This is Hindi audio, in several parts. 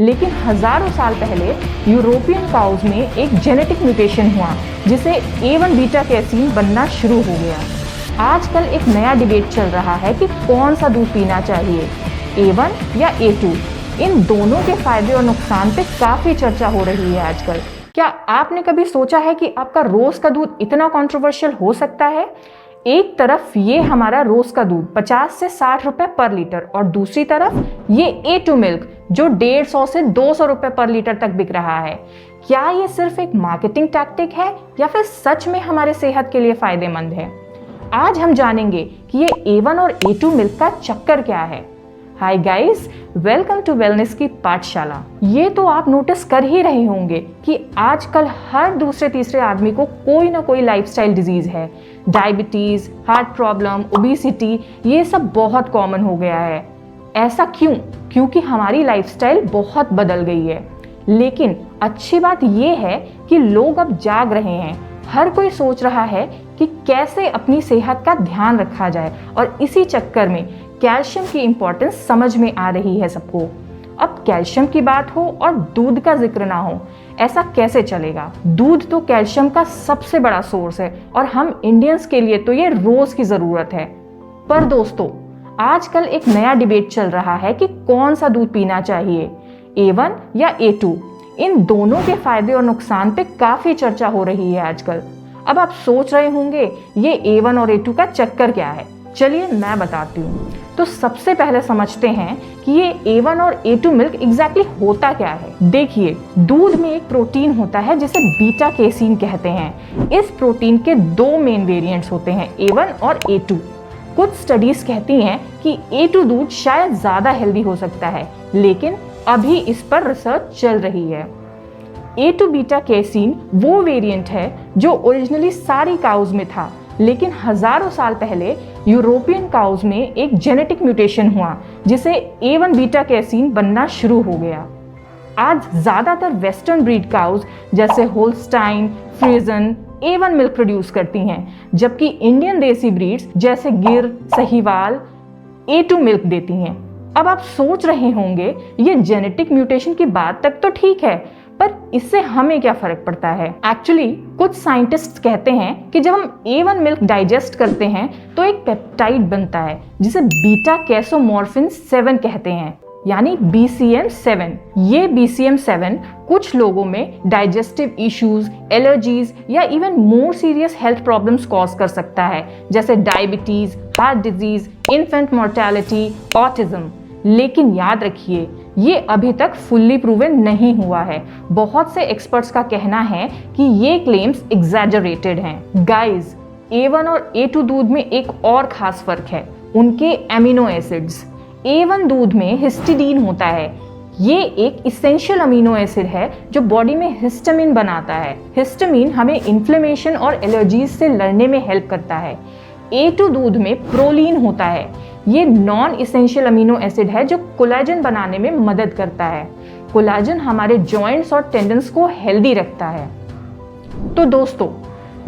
लेकिन हजारों साल पहले यूरोपियन काउज में एक जेनेटिक म्यूटेशन हुआ जिसे A1 बीटा कैसीन बनना शुरू हो गया। आजकल एक नया डिबेट चल रहा है कि कौन सा दूध पीना चाहिए, A1 या A2। इन दोनों के फायदे और नुकसान पे काफी चर्चा हो रही है आजकल। क्या आपने कभी सोचा है कि आपका रोज का दूध इतना कंट्रोवर्शियल हो सकता है? एक तरफ ये हमारा रोज का दूध 50 से 60 रुपए पर लीटर और दूसरी तरफ ये A2 मिल्क जो 150 से 200 रुपए पर लीटर तक बिक रहा है। क्या ये सिर्फ एक मार्केटिंग टैक्टिक है या फिर सच में हमारे सेहत के लिए फायदेमंद है? आज हम जानेंगे कि ये A1 और A2 मिल्क का चक्कर क्या है। Hi guys, welcome to wellness की पाठशाला। ये तो आप नोटिस कर ही रहे होंगे कि आजकल हर दूसरे तीसरे आदमी को कोई ना कोई लाइफस्टाइल डिजीज है। डायबिटीज, हार्ट प्रॉब्लम, ओबेसिटी, ये सब बहुत कॉमन हो गया है। ऐसा क्यों? क्योंकि हमारी लाइफस्टाइल बहुत बदल गई है। लेकिन अच्छी बात ये है कि लोग अब जाग रहे हैं। हर कोई सोच रहा है कि कैसे अपनी सेहत का ध्यान रखा जाए और इसी चक्कर में कैल्शियम की इम्पोर्टेंस समझ में आ रही है सबको। अब कैल्शियम की बात हो और दूध का जिक्र ना हो, ऐसा कैसे चलेगा? दूध तो कैल्शियम का सबसे बड़ा सोर्स है और हम इंडियंस के लिए तो ये रोज की जरूरत है। पर दोस्तों, आजकल एक नया डिबेट चल रहा है कि कौन सा दूध पीना चाहिए, A1 या A2। इन दोनों के फायदे और नुकसान पे काफी चर्चा हो रही है आजकल। अब आप सोच रहे होंगे ये A1 और A2 का चक्कर क्या है। चलिए मैं बताती हूँ। तो सबसे पहले समझते हैं कि ये A1 और A2 मिल्क एग्जैक्टली होता क्या है। देखिए, दूध में एक प्रोटीन होता है जिसे बीटा कैसीन कहते हैं। इस प्रोटीन के दो मेन वेरिएंट्स होते हैं, A1 और A2। कुछ स्टडीज कहती हैं कि A2 दूध शायद ज्यादा हेल्दी हो सकता है, लेकिन अभी इस पर रिसर्च चल रही है। A2 बीटा कैसीन वो वेरिएंट है जो ओरिजिनली सारी काउज में था, लेकिन हजारों साल पहले यूरोपियन काउज में एक जेनेटिक म्यूटेशन हुआ जिसे A1 बीटा कैसीन बनना शुरू हो गया। आज ज्यादातर वेस्टर्न ब्रीड काउज जैसे होल्स्टाइन, फ्रीजन A1 मिल्क प्रोड्यूस करती हैं, जबकि इंडियन देसी ब्रीड्स जैसे गिर, सहीवाल A2 मिल्क देती हैं। अब आप सोच रहे होंगे ये जेनेटिक म्यूटेशन की बात तक तो ठीक है, पर इससे हमें क्या फर्क पड़ता है? एक्चुअली कुछ साइंटिस्ट्स कहते हैं कि जब हम A1 मिल्क डाइजेस्ट करते हैं तो एक पेप्टाइड बनता है जिसे बीटा कैसोमॉर्फिन 7 कहते हैं, यानी BCM7। ये BCM7 कुछ लोगों में डाइजेस्टिव इश्यूज, एलर्जीज या even more serious health problems cause कर सकता है, जैसे diabetes, heart disease, infant mortality, autism. लेकिन याद रखिए, ये अभी तक फुल्ली प्रूवन नहीं हुआ है। बहुत से एक्सपर्ट्स का कहना है कि ये क्लेम्स एग्जैजरेटेड हैं। गाइस, A1 और A2 दूध में एक और खास फर्क है, उनके एमिनो एसिड्स। A1 दूध में हिस्टिडीन होता है। ये एक इसेंशियल अमीनो एसिड है जो बॉडी में हिस्टामिन बनाता है। हिस्टामिन हमें इन्फ्लेमेशन और एलर्जीज से लड़ने में हेल्प करता है। A2 दूध में प्रोलीन होता है। ये नॉन इसेंशियल अमीनो एसिड है जो कोलेजन बनाने में मदद करता है। कोलेजन हमारे जॉइंट्स और टेंडन्स को हेल्दी रखता है। तो दोस्तों,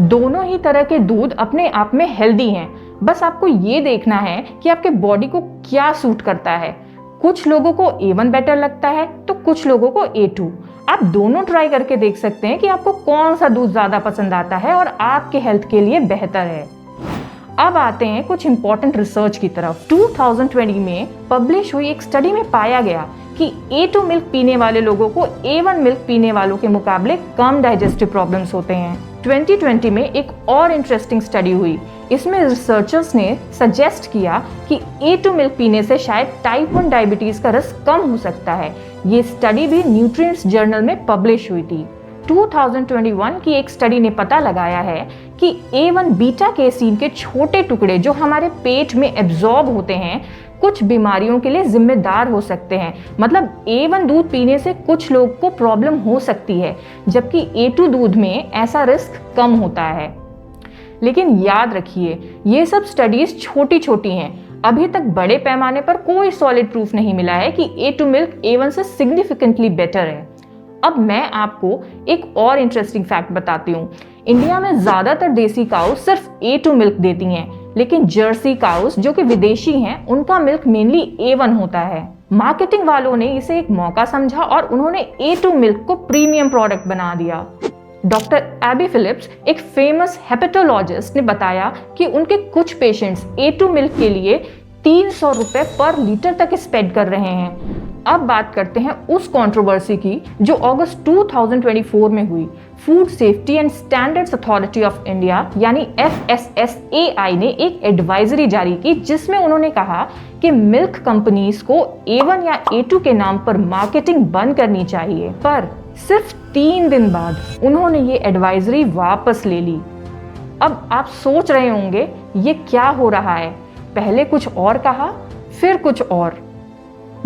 दोनों ही तरह के दूध अपने आप में हेल्दी हैं। बस आपको ये देखना है कि आपके बॉडी को क्या सूट करता है। कुछ लोगों को A1 बेटर लगता है तो कुछ लोगों को A2। आप दोनों ट्राई करके देख सकते हैं कि आपको कौन सा दूध ज्यादा पसंद आता है और आपके हेल्थ के लिए बेहतर है। अब आते हैं कुछ इंपॉर्टेंट रिसर्च की तरफ। 2020 में पब्लिश हुई एक स्टडी में पाया गया कि A2 मिल्क पीने वाले लोगों को A1 मिल्क पीने वालों के मुकाबले कम डाइजेस्टिव प्रॉब्लम्स होते हैं। 2020 में एक और इंटरेस्टिंग स्टडी हुई। इसमें रिसर्चर्स ने सजेस्ट किया कि A2 मिल्क पीने से शायद टाइप 1 डायबिटीज का रिस्क कम हो सकता है। ये स्टडी भी न्यूट्रिएंट्स जर्नल में पब्लिश हुई थी। 2021 की एक स्टडी ने पता लगाया है कि A1 बीटा कैसीन के छोटे टुकड़े जो हमारे पेट में एब्जॉर्ब होते हैं कुछ बीमारियों के लिए जिम्मेदार हो सकते हैं। मतलब A1 दूध पीने से कुछ लोग को प्रॉब्लम हो सकती है, जबकि A2 दूध में ऐसा रिस्क कम होता है। लेकिन याद रखिए, ये सब स्टडीज छोटी छोटी हैं। अभी तक बड़े पैमाने पर कोई सॉलिड प्रूफ नहीं मिला है कि A2 मिल्क A1 से सिग्निफिकेंटली बेटर है। अब मैं आपको एक और इंटरेस्टिंग फैक्ट बताती हूँ। इंडिया में ज्यादातर देसी काउस सिर्फ A2 मिल्क देती हैं, लेकिन जर्सी काउस जो कि विदेशी हैं, उनका मिल्क मेनली A1 होता है। मार्केटिंग वालों ने इसे एक मौका समझा और उन्होंने A2 मिल्क को प्रीमियम प्रोडक्ट बना दिया। डॉक्टर एबी फिलिप्स, एक फेमस हेपेटोलॉजिस्ट, ने बताया कि उनके कुछ पेशेंट्स A2 मिल्क के लिए 300 रुपए पर लीटर तक स्पेंड कर रहे हैं। अब बात करते हैं उस कंट्रोवर्सी की जो अगस्त 2024 में हुई। Food safety and standards authority of India यानी FSSAI ने एक एडवाइजरी जारी की जिसमें उन्होंने कहा कि मिल्क कंपनीज को A1 या A2 के नाम पर मार्केटिंग बंद करनी चाहिए। पर सिर्फ 3 दिन बाद उन्होंने ये एडवाइजरी वापस ले ली। अब आप सोच रहे होंगे ये क्या हो रहा है, पहले कुछ और कहा फिर कुछ और।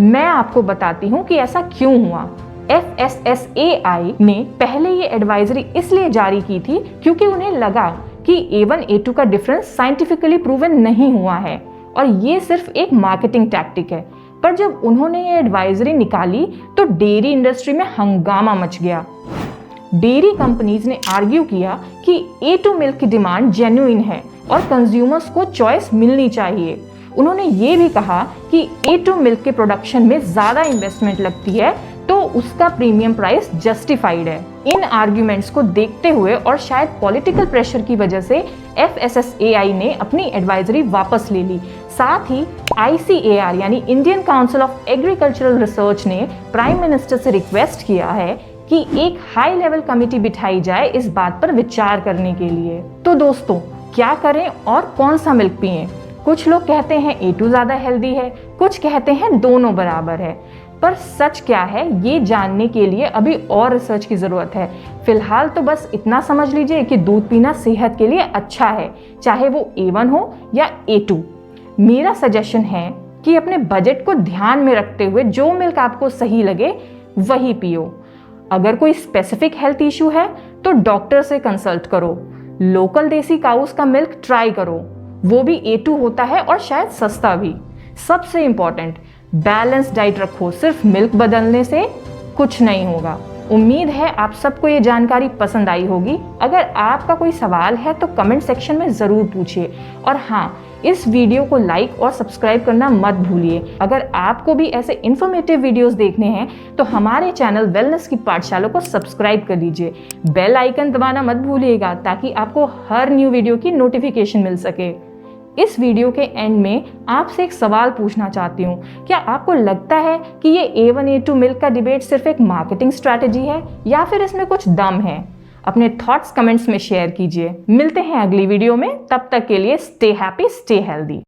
मैं आपको बताती हूँ कि ऐसा क्यों हुआ। FSSAI ने पहले ये एडवाइजरी इसलिए जारी की थी क्योंकि उन्हें लगा कि A1 A2 का डिफरेंस साइंटिफिकली प्रूवन नहीं हुआ है और ये सिर्फ एक मार्केटिंग टैक्टिक है। पर जब उन्होंने ये एडवाइजरी निकाली तो डेयरी इंडस्ट्री में हंगामा मच गया। डेयरी कंपनीज ने आर्ग्यू किया कि A2 मिल्क की डिमांड जेन्युइन है और कंज्यूमर्स को चॉइस मिलनी चाहिए। उन्होंने ये भी कहा कि A2 मिल्क के प्रोडक्शन में ज़्यादा इन्वेस्टमेंट लगती है तो उसका प्रीमियम प्राइस जस्टिफाइड है। इन आर्ग्यूमेंट्स को देखते हुए और शायद पॉलिटिकल प्रेशर की वजह से FSSAI ने अपनी एडवाइजरी वापस ले ली। साथ ही ICAR यानी Indian council of agricultural research ने प्राइम मिनिस्टर से रिक्वेस्ट किया है कि एक हाई लेवल कमेटी बिठाई जाए इस बात पर विचार करने के लिए। तो दोस्तों, क्या करें और कौन सा मिल्क पिएं? कुछ लोग कहते हैं A2 ज़्यादा हेल्दी है, कुछ कहते हैं दोनों बराबर है। पर सच क्या है ये जानने के लिए अभी और रिसर्च की ज़रूरत है। फिलहाल तो बस इतना समझ लीजिए कि दूध पीना सेहत के लिए अच्छा है, चाहे वो A1 हो या A2। मेरा सजेशन है कि अपने बजट को ध्यान में रखते हुए जो मिल्क आपको सही लगे वही पियो। अगर कोई स्पेसिफिक हेल्थ इशू है तो डॉक्टर से कंसल्ट करो। लोकल देसी काउस का मिल्क ट्राई करो, वो भी A2 होता है और शायद सस्ता भी। सबसे इंपॉर्टेंट, बैलेंस डाइट रखो, सिर्फ मिल्क बदलने से कुछ नहीं होगा। उम्मीद है आप सबको ये जानकारी पसंद आई होगी। अगर आपका कोई सवाल है तो कमेंट सेक्शन में ज़रूर पूछिए और हाँ, इस वीडियो को लाइक और सब्सक्राइब करना मत भूलिए। अगर आपको भी ऐसे इन्फॉर्मेटिव वीडियोस देखने हैं तो हमारे चैनल वेलनेस की पाठशाला को सब्सक्राइब कर लीजिए। बेल आइकन दबाना मत भूलिएगा ताकि आपको हर न्यू वीडियो की नोटिफिकेशन मिल सके। इस वीडियो के एंड में आपसे एक सवाल पूछना चाहती हूँ, क्या आपको लगता है कि ये A1 A2 मिल्क का डिबेट सिर्फ एक मार्केटिंग स्ट्रैटेजी है या फिर इसमें कुछ दम है? अपने थॉट्स कमेंट्स में शेयर कीजिए। मिलते हैं अगली वीडियो में, तब तक के लिए स्टे हैप्पी, स्टे हेल्दी।